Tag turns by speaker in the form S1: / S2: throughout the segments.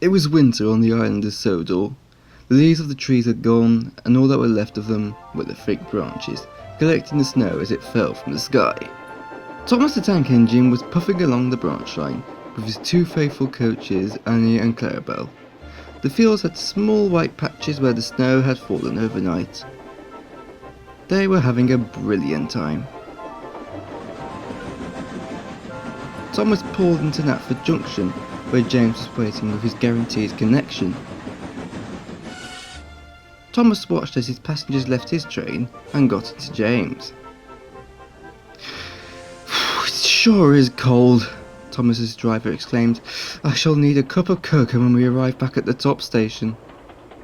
S1: It was winter on the island of Sodor. The leaves of the trees had gone, and all that were left of them were the thick branches, collecting the snow as it fell from the sky. Thomas the Tank Engine was puffing along the branch line, with his two faithful coaches, Annie and Clarabelle. The fields had small white patches where the snow had fallen overnight. They were having a brilliant time. Thomas pulled into Knapford Junction, where James was waiting with his guaranteed connection. Thomas watched as his passengers left his train and got into James. "It sure is cold," Thomas's driver exclaimed. "I shall need a cup of cocoa when we arrive back at the top station."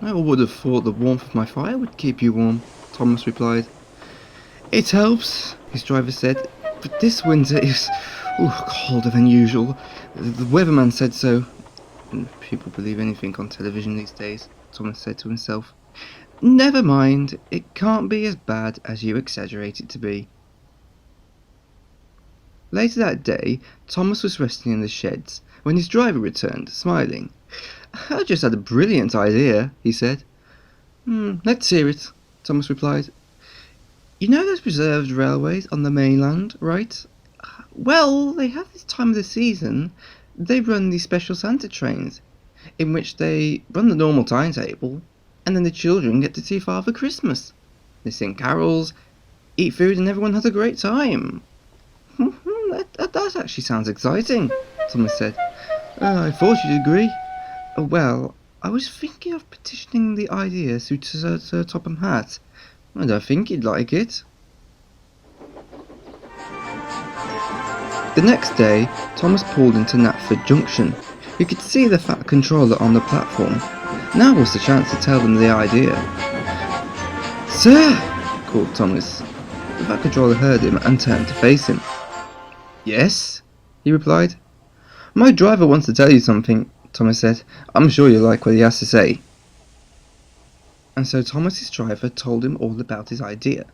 S1: "I would have thought the warmth of my fire would keep you warm," Thomas replied. "It helps," his driver said, "but this winter is colder than usual. The weatherman said so." "People believe anything on television these days," Thomas said to himself. "Never mind, it can't be as bad as you exaggerate it to be." Later that day, Thomas was resting in the sheds when his driver returned, smiling. "I just had a brilliant idea," he said. Let's hear it," Thomas replied. "You know those reserved railways on the mainland, right? Well, they have this time of the season. They run these special Santa trains, in which they run the normal timetable, and then the children get to see Father Christmas. They sing carols, eat food, and everyone has a great time." That actually sounds exciting," Thomas said. "I thought you'd agree." "Well, I was thinking of petitioning the idea to Sir Topham Hatt. I don't think he'd like it." The next day, Thomas pulled into Knapford Junction. You could see the Fat Controller on the platform. Now was the chance to tell them the idea. "Sir!" called Thomas. The Fat Controller heard him and turned to face him. "Yes?" he replied. "My driver wants to tell you something," Thomas said. "I'm sure you'll like what he has to say." And so Thomas's driver told him all about his idea.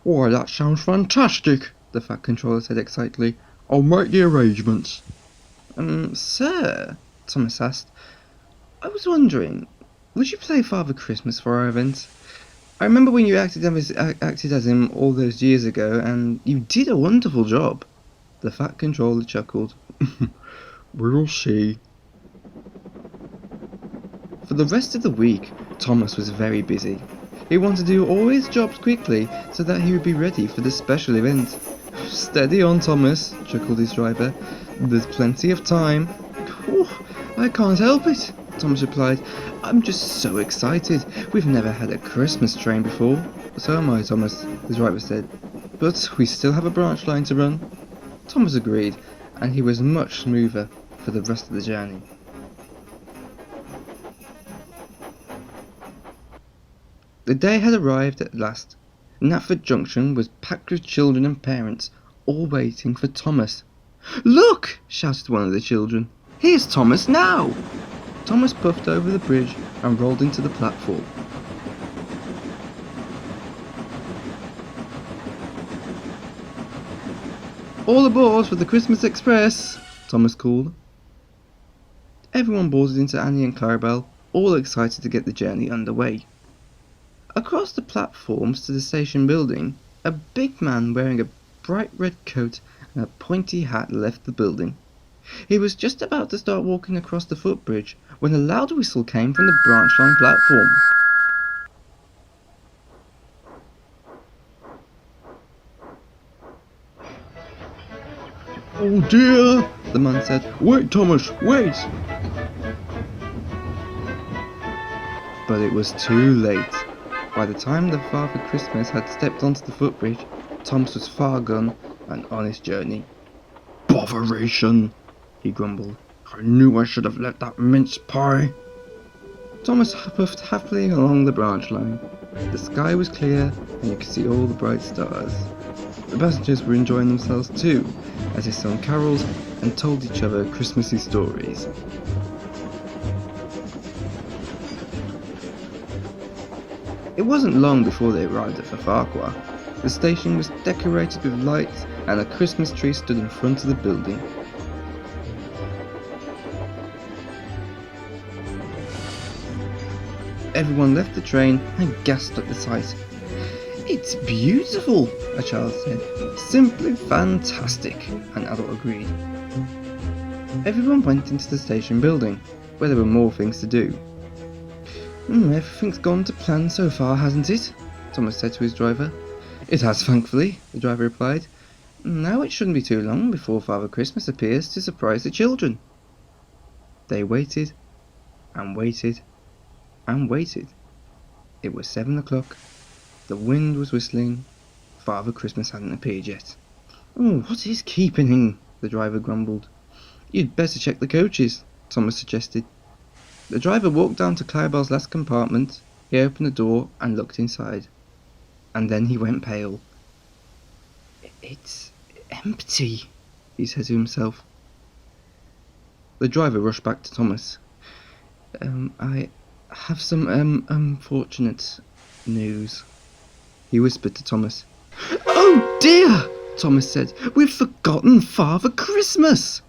S1: "Why, that sounds fantastic," the Fat Controller said excitedly. "I'll make the arrangements." Sir," Thomas asked, "I was wondering, would you play Father Christmas for our event? I remember when you acted as him all those years ago, and you did a wonderful job." The Fat Controller chuckled. "We'll see." For the rest of the week, Thomas was very busy. He wanted to do all his jobs quickly so that he would be ready for the special event. "Steady on, Thomas," chuckled his driver. "There's plenty of time." "I can't help it," Thomas replied. "I'm just so excited. We've never had a Christmas train before." "So am I, Thomas," the driver said. "But we still have a branch line to run." Thomas agreed, and he was much smoother for the rest of the journey. The day had arrived at last. Knapford Junction was packed with children and parents, all waiting for Thomas. "Look!" shouted one of the children. "Here's Thomas now!" Thomas puffed over the bridge and rolled into the platform. "All aboard for the Christmas Express!" Thomas called. Everyone boarded into Annie and Clarabelle, all excited to get the journey underway. Across the platforms to the station building, a big man wearing a bright red coat and a pointy hat left the building. He was just about to start walking across the footbridge when a loud whistle came from the branch line platform. "Oh dear," the man said. "Wait, Thomas, wait!" But it was too late. By the time the Father Christmas had stepped onto the footbridge, Thomas was far gone and on his journey. "Botheration," he grumbled. "I knew I should have left that mince pie." Thomas puffed happily along the branch line. The sky was clear and you could see all the bright stars. The passengers were enjoying themselves too, as they sang carols and told each other Christmassy stories. It wasn't long before they arrived at Farquhar. The station was decorated with lights and a Christmas tree stood in front of the building. Everyone left the train and gasped at the sight. "It's beautiful," a child said. "Simply fantastic," an adult agreed. Everyone went into the station building, where there were more things to do. Everything's gone to plan so far, hasn't it?" Thomas said to his driver. "It has, thankfully," the driver replied. "Now it shouldn't be too long before Father Christmas appears to surprise the children." They waited, and waited, and waited. It was 7 o'clock. The wind was whistling. Father Christmas hadn't appeared yet. "What is keeping him?" the driver grumbled. "You'd better check the coaches," Thomas suggested. The driver walked down to Clarabelle's last compartment. He opened the door and looked inside. And then he went pale. "It's empty," he said to himself. The driver rushed back to Thomas. I have some unfortunate news," he whispered to Thomas. "Oh dear," Thomas said. "We've forgotten Father Christmas."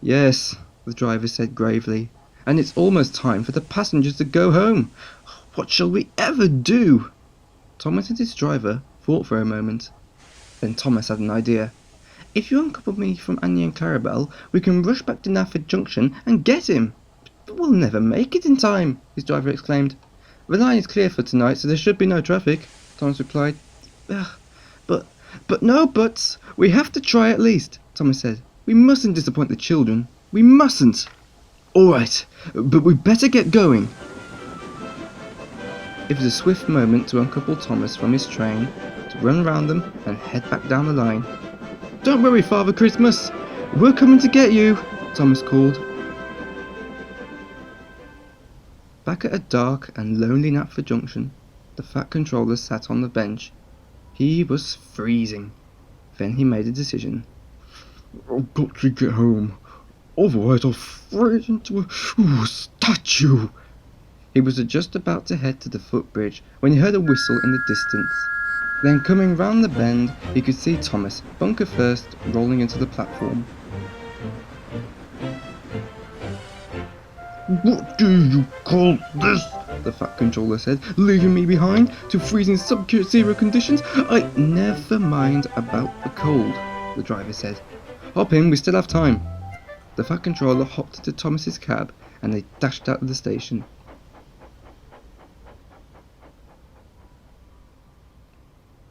S1: "Yes," the driver said gravely, "and it's almost time for the passengers to go home. What shall we ever do?" Thomas and his driver thought for a moment. Then Thomas had an idea. "If you uncouple me from Annie and Clarabelle, we can rush back to Knapford Junction and get him." "But we'll never make it in time," his driver exclaimed. "The line is clear for tonight, so there should be no traffic," Thomas replied. But no buts. We have to try at least," Thomas said. "We mustn't disappoint the children. We mustn't." "All right, but we'd better get going." It was a swift moment to uncouple Thomas from his train, to run round them and head back down the line. "Don't worry, Father Christmas. We're coming to get you," Thomas called. Back at a dark and lonely Knapford Junction, the fat controller sat on the bench. He was freezing. Then he made a decision. "I've got to get home, otherwise I'll freeze into a statue." He was just about to head to the footbridge when he heard a whistle in the distance. Then coming round the bend, he could see Thomas, bunker first, rolling into the platform. "What do you call this?" the fat controller said. "Leaving me behind to freezing sub-zero conditions? Never mind about the cold," the driver said. "Hop in, we still have time." The fat controller hopped into Thomas's cab and they dashed out of the station.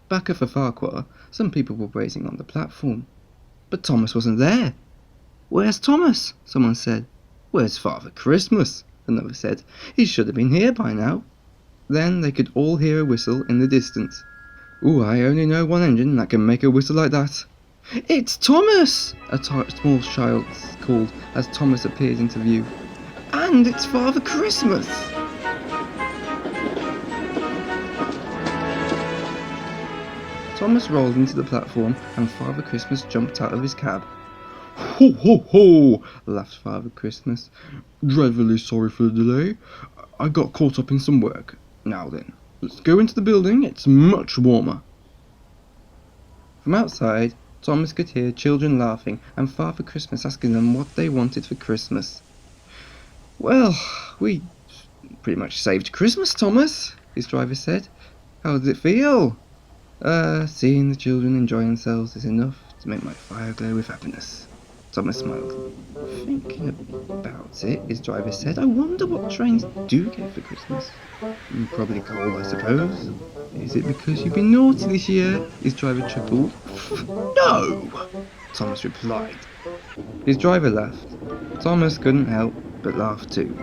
S1: Back at the Farquhar, some people were waiting on the platform. But Thomas wasn't there. "Where's Thomas?" someone said. "Where's Father Christmas?" another said. "He should have been here by now." Then they could all hear a whistle in the distance. I only know one engine that can make a whistle like that." "It's Thomas!" a small child called as Thomas appeared into view. "And it's Father Christmas!" Thomas rolled into the platform and Father Christmas jumped out of his cab. "Ho, ho, ho!" laughed Father Christmas. "Dreadfully sorry for the delay. I got caught up in some work. Now then, let's go into the building. It's much warmer." From outside, Thomas could hear children laughing and Father Christmas asking them what they wanted for Christmas. "Well, we pretty much saved Christmas, Thomas," his driver said. "How does it feel?" Seeing the children enjoy themselves is enough to make my fire glow with happiness." Thomas smiled. "Thinking about it," his driver said, "I wonder what trains do get for Christmas." "Probably coal, I suppose." "Is it because you've been naughty this year?" his driver chuckled. "No!" Thomas replied. His driver laughed. Thomas couldn't help but laugh too.